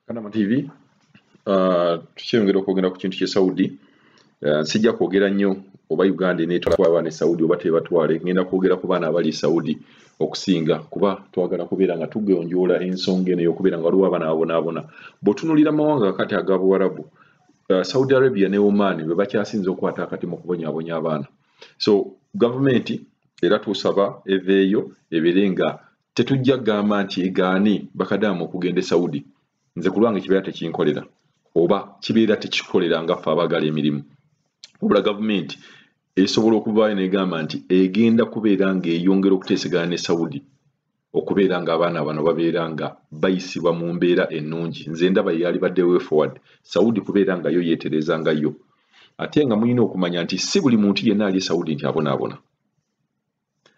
Kanama TV tukyongera okwogera ku kintu kye Saudi. Sijja kwogera nnyo oba Uganda neetwala abaana Saudi oba tebatwale, ngenda kwogera ku baana abali Saudi okusinga, kuba twagala kubeera nga tugonjoola ensonga eno y'okubeera nga waliwo abaana abonaabona. Bw'otunuulira amawanga kakati ag'Abuwarabu, Saudi Arabia ne Oman be bakyasinze okukwata akati mu kubonyaabonya abaana. So gavumenti era tusaba eveeyo ebere nga tetujja kugamba nti egaani bakadaamu okugenda e Saudi. Nze ku lwange kibeera tekinkolera oba kibeera tekikolera nga ffe abagala emirimu. Wabula gavumenti esobola okuvaayo n'egamba nti egenda kubeera ng'eyongera okuteesegana ne Saudi okubeera ng'abaana bano babeera nga bayisibwa mu mbeera ennungi. Nze ndaba yali badde way forward Saudi kubeera nga yo yeetereza nga yo. Ate nga mulina okumanya nti si buli muntu yenna ali Saudi nti abonaabona.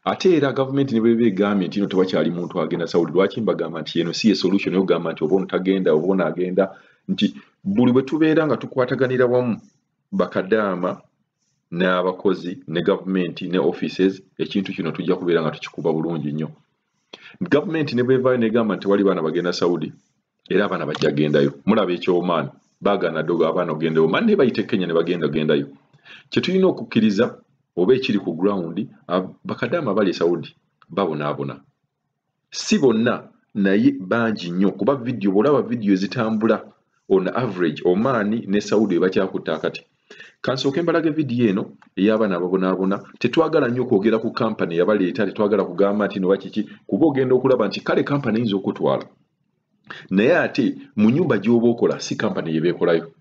Ate era gavumenti ne bweba egambye nti ino tewakyali muntu agenda Saudi, lwaki mbagamba nti eno si ye solution y'okugamba nti oba ontagenda oba onaagenda, nti buli bwe tubeera nga tukwataganira wamu bakadaama n'abakozi ne gavumenti ne offices, ekintu kino tujja kubeera nga tukikuba bulungi nnyo. Gavumenti ne bwevaayo n'egamba nti wali baana bagenda Saudi era abaana bajja gendayo. Mulaba eky'Oman baagaana ddogo abaana ogenda Oman ne bayita Kenya ne bagenda gendayo. Kye tulina okukkiriza oba ekiri ku ground, bakadaama bali Saudi babonaabona. Si bonna naye bangi nnyo, kuba video bw'olaba video ezitambula on average Oman ne Saudi bakyakutta akati. Kansooke mbalaga video eno ey'abaana ababonaabona. Tetwagala nnyo kwogera ku kampani yabaleeta, tetwagala kugamba nti noba kiki, kuba ogenda okulaba nti kale kampani eyinza okutwala naye ate mu nnyumba gy'oba okola si kampani yebeekolayo.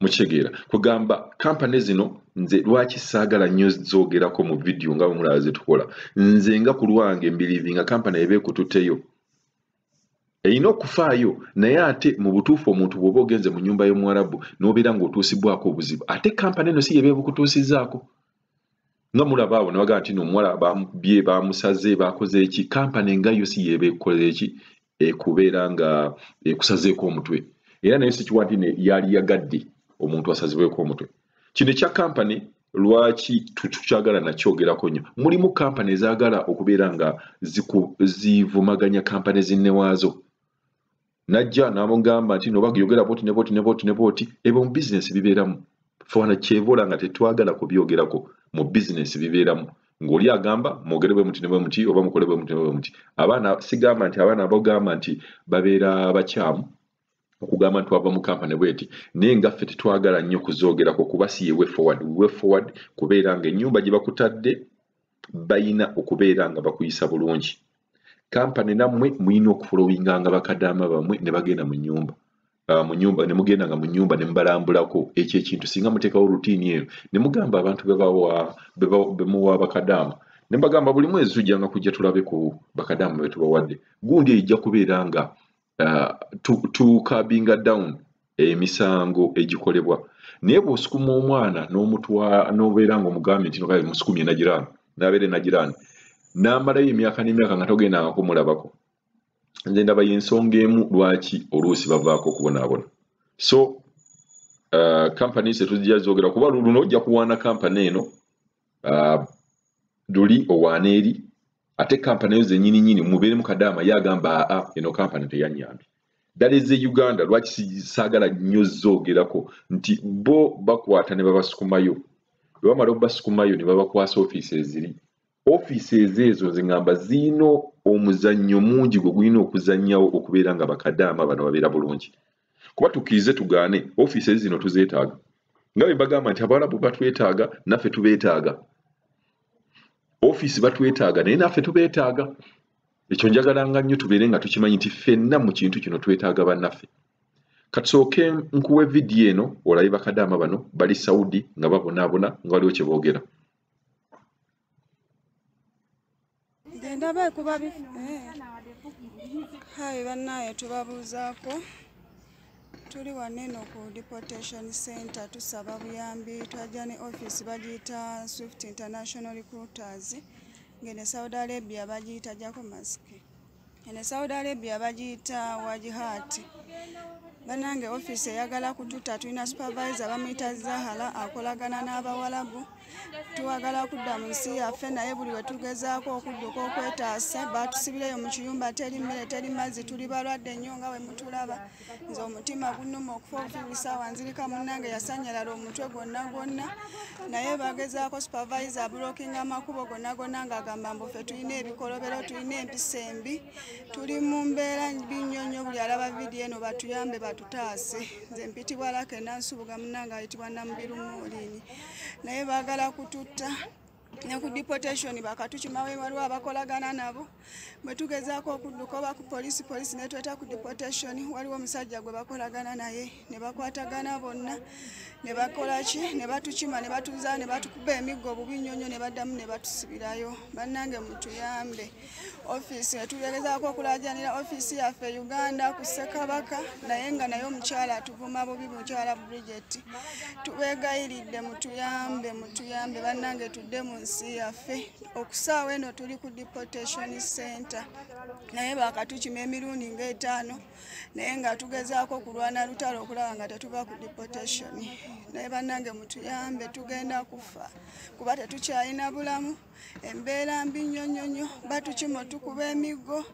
Mukitegeera kugamba kampani zino nze lwaki saagala nnyo zoogerako mu video nga bwe mulaba ze tukola. Nze nga ku lwange mbirivi nga kampani ebeekututteyo erina okufaayo, naye ate mu butuufu omuntu bw'oba ogenze mu nnyumba y'Omwarabu n'obeera ng'otuusibwako obuzibu, ate kampani eno si ye beebukutuusizzaako. Nga mulaba abo ne bagamba nti omuwala bye baamusaze baakoze eki, kampani nga yo si ye beekoze eki ekubeera nga ekusazeeko omutwe. Era naye si kiwa nti yali yagadde omuntu asazibweko omutwe. Kino ekya kampani lwaki tukyagala nakyogerako nnyo. Mulimu kampani ezaagala okubeera nga zivumaganya kampani zinnewaazo. Najja n'amugamba nti noba yogera booti ne booti ne booti ne booti, ebyo mu bizinesi bibeeramu. Fana kyevoola nga tetwagala kubyogerako, mu bizinesi bibeeramu. Ng'oli agamba mwogere bwe muti ne bwe muti oba mukole bwe muti ne bwe muti. Abaana sigamba nti abaana abagamba nti babeera bakyamu okugamba nti wava mu kampani bweti, naye nga ffe tetwagala nnyo kuzoogerako kuba si ye way forward kubeera nga ennyumba gye bakutadde bayina okubeera nga bakuyisa bulungi. Kampani nammwe muyina okufolowinganga bakadaama bammwe ne bagenda mu nnyumba. Ne mugenda nga mu nnyumba ne mubalambulako ekyo ekintu singa muteekawo rutiini eno ne mugamba abantu be muwa bakadaama. Ne mbagamba buli mwezi tujjanga kujja tulabe ku bakadaama be tubawadde. Gundi ejja kubeera nga tukabinga down emisango egikolebwa. Naye bw'osukuma omwana n'obeera ng'omugambye nti nokaye musukumye nagiraani n'abeere nagiraani n'amalayo emyaka n'emyaka nga togendanga kumulabako. Nze ndaba y'ensonga emu lwaki oluusi bavaako okubonaabona. So kampani ze tujja zoogera kuba luno ojja kuwaana kampani eno luli owaana eri, ate kampani eyo zennyini mubeere mukadaama yagamba eno kampani teyanyambye. Ddala ez'e Uganda lwaki saagala nnyo zoogerako nti bo bakwata ne babasukumayo. Bwe bamala obbasukumayo ne babakwasa ofiisi eziri. Ofiisi ezo zingamba ziino omuzannyo mungi gwe gulina okuzannyawo okubeera nga bakadaama bano babeera bulungi. Kuba tukkirize tugaane ofiisi zino tuzeetaaga. Nga bwe bagamba nti Abawarabu batwetaaga naffe tubeetaaga. Ofiisi batwetaaga naye naffe tubeetaaga. Ekyo njagalanga nnyo tubeere nga tukimanyi nti ffenna mu kintu kino twetaaga bannaffe. Katusooke nkuwe vidiyo eno olabe bakadaama bano bali Saudi nga babonaabona nga waliwo kye boogera. Ndaba kuba hayi bannaye tubabuuzaako. Tuli wano eno ku deportation center tusaba buyambi, twajja ne office bagiyita Swift International Recruiters, ngene Saudi Arabia bagiyita Jako Mask. ene Saudi Arabia bagiyita Wajihat. Banange office eyagala kututa, tulina supervisor bamuyita Zahara akolagana n'Abawalabu. Tuwagala kudda mu nsi yaffe naye buli we tugezaako okudduka okwetaasa baatusibireyo mu kiyumba, teri mmere teri mazzi, tuli balwadde nnyo nga bwe mutulaba. Nze omutima gunnuma okufa obufiibi nzirika munnange yasanyalala omutwe gwonna naye bagezaako supervisor abulokinga amakubo gonna ng'agamba mbu ffe tulina ebikolobero, tulina empisa embi, tuli mu mbeera mbi nnyo nnyo, buli alaba vidiyo eno batuyambe batutaase. Nze mpitibwa Lake Nansubuga, munnange ayitibwa Namubiru Moolini. Naye baagala kututta ne ku deportation bakatukimawe waliwo abakolagana nabo. Bwe tugezaako okudduka oba ku polisi ne tweta ku deportation, waliwo omusajja gwe bakolagana naye ne bakwatagana bonna ne bakola ki, ne batukima ne batuza ne batukuba emiggo bubi nnyo ne baddamu ne batusibirayo. Bannange mutuyambe. Office etugezaako okulaajanira office yaffe Uganda ku Ssekabaka naye nga naye omukyala atuvuma bubi, mukyala Bridget. Tubeegayiridde mutuyambe bannange, tudde mu nsi yaffe. Okusaawa eno tuli ku deportation center naye bakatukima emirundi nga5 naye nga tugezaako kulwana lutalo okulaba nga tetuva ku deportation. Naye bannange mutuyambe, tugenda kufa kuba tetukyalina bulamu, embeera mbi nnyo, batukima tukuba emiggo,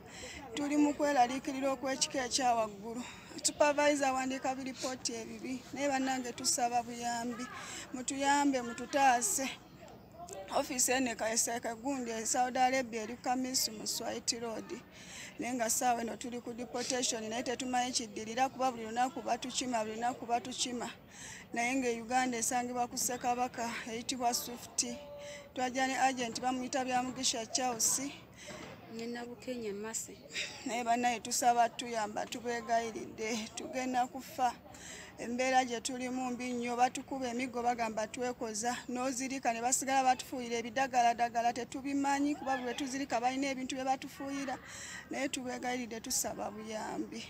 tuli mu kweraliikirira okw'ekika ekyawaggulu. Supervisor wandiika biripooti ebibi naye bannange tusaba buyambi, mutuyambe mututaase. Office ene Kaiseka gundi Saudi Arabia eri Kamisi mu Swahili Road. Naye nga ssaawa eno tuli ku deportation naye tetumanyi kiddirira kuba buli lunaku batukima. Naye nga Uganda esangibwa ku Ssekabaka eyitibwa Swift. Twajja ne agent bamuyita Byamugisha Charles. Nina Bukenya Masi. Naye bannaye tusaba tuyamba, tubeegayiridde, tugenda kufa. Embeera gye tulimu mbi nnyo, batukuba emiggo bagamba twekoza, n'ozirika ne basigala batufuuyira ebidagaladagala tetubimanyi kuba bwe tuzirika balina ebintu bye batufuuyira. Naye tubeegayiridde tusaba buyambi.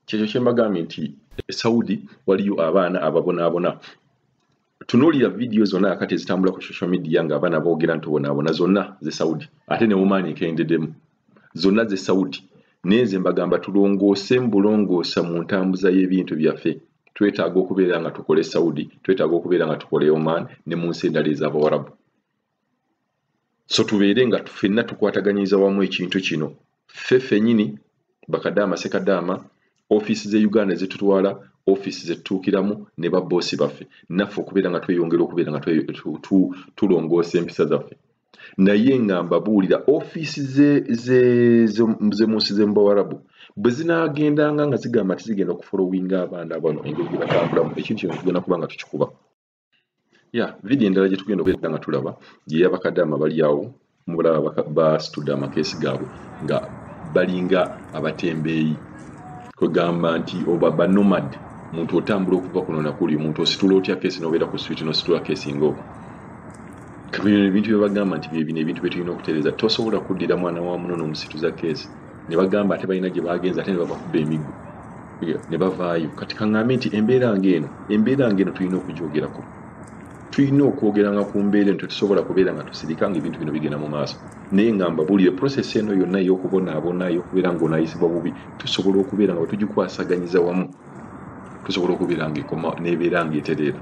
Kyekyo kye mbagambye nti Saudi waliyo abaana ababonaabona. Tunuulira vidiyo zonna akati ezitambula ku social media ng'abaana boogera nti bonaabona, zonna ze Saudi ate ne womaani ekendeddemu, zonna ze Saudi. Neze mbagamba tulongoose mbulongoosa mu ntambuza y'ebintu byaffe. Twetaaga okubeera nga tukole Saudi, twetaaga okubeera nga tukole Oman ne mu nsi endala ez'Abawarabu. So tubeere nga ffenna tukwataganyiza wamu ekintu kino. Ffe ffennyini bakadaama sekadaama, office ze Uganda zitutwala, office ze tutuukiramu ne babboosi baffe. Naffe okubeera nga tweyongera okubeera nga tulongoosa empisa zaffe. Naye nga mbabuulira office ze munsi z'Abawarabu bwe zinaagendanga nga zigamba tizigenda okufolowinga abaana bano engeri gye batambulamu, ekintu kino tugenda kuba nga tukikuba. Vidiyo endala gye tugenda okubeera nga tulaba y'ey'abakadaama bali awo mubulaba basitudde amakeesi gaabwe nga balinga abatembeeyi. Kwegamba nti oba banomad, muntu otambula okuva kuno nakuli, omuntu ositula otya keesi n'obeera ku switi n'ositula keesi ng'oko. Ebintu bye bagamba nti bino ebintu bye tulina okutereeza, tosobola kuddira mwana wa muno n'omusituza keesi ne bagamba ate balina gye bagenza ate ne babakuba emiggo ne bavaayo. Kati kaŋŋambe nti embeera ng'eno tulina okugyogerako, tulina okwogeranga ku mbeera eno, tetusobola kubeera nga tusirika nga ebintu bino bigenda mu maaso. Naye nga mbabuulire process eno yonna ey'okubonaabona ey'okubeera ng'onaayisibwa bubi, tusobola okubeera nga bwe tugikwasaganyiza wamu, tusobola okubeera ng'ekoma n'ebeera ng'etereera.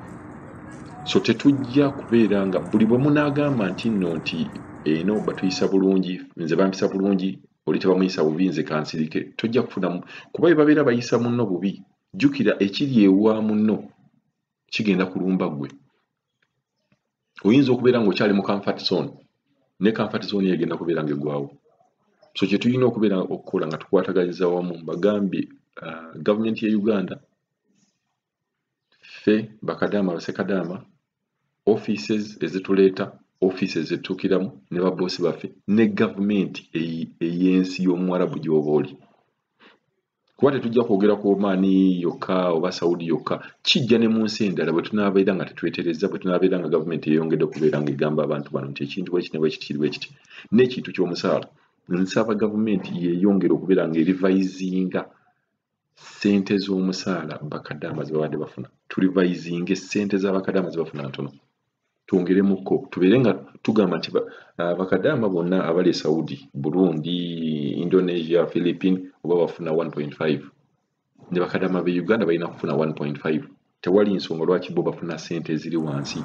So tetujja kubeera nga buli bwe munaagamba nti nno nti eno batuyisa bulungi, nze bampisa bulungi, oli tebamuyisa bubi, nze kansirike, tojja kufunamu kuba bwe babeera bayisa munno bubi, jjukira ekiri ewa munno kigenda kulumba ggwe. Oyinza okubeera ng'okyali mu comfort zone, ne comfort zone egenda kubeera ng'eggwawo. So kye tulina okubeera okukola nga tukwataganyiza wamu, mbagambye gavumenti ya Uganda, ffe bakadaama basekadaama, offices ezituleeta, offices ezituukiramu ne babboosi baffe ne gavumenti ey'ensi y'Omuwarabu gy'oba oli. Kuba tetujja kwogera ku Oman yokka oba Saudi yokka, kijja ne mu nsi endala bwe tunaabeera nga tetwetereza, bwe tunaabeera nga gavumenti yeeyongedde okubeera ng'egamba abantu bano nti ekintu bwe kiti ne bwe kiti kiri bwe kiti. N'ekintu ky'omusaala, nsaba gavumenti yeeyongera okubeera ng'erivayizinga ssente z'omusaala bakadaama ze babadde bafuna. Tulivayizinga ssente z'abakadaama ze bafuna ntono. Twongeremukko tubeere nga tugamba nti bakadaama bonna abali e Saudi, Burundi, Indonesia, Philippines oba bafuna 1.5 ne bakadaama be Uganda balina kufuna 1.5. Tewali nsonga lwaki bo bafuna ssente eziri wansi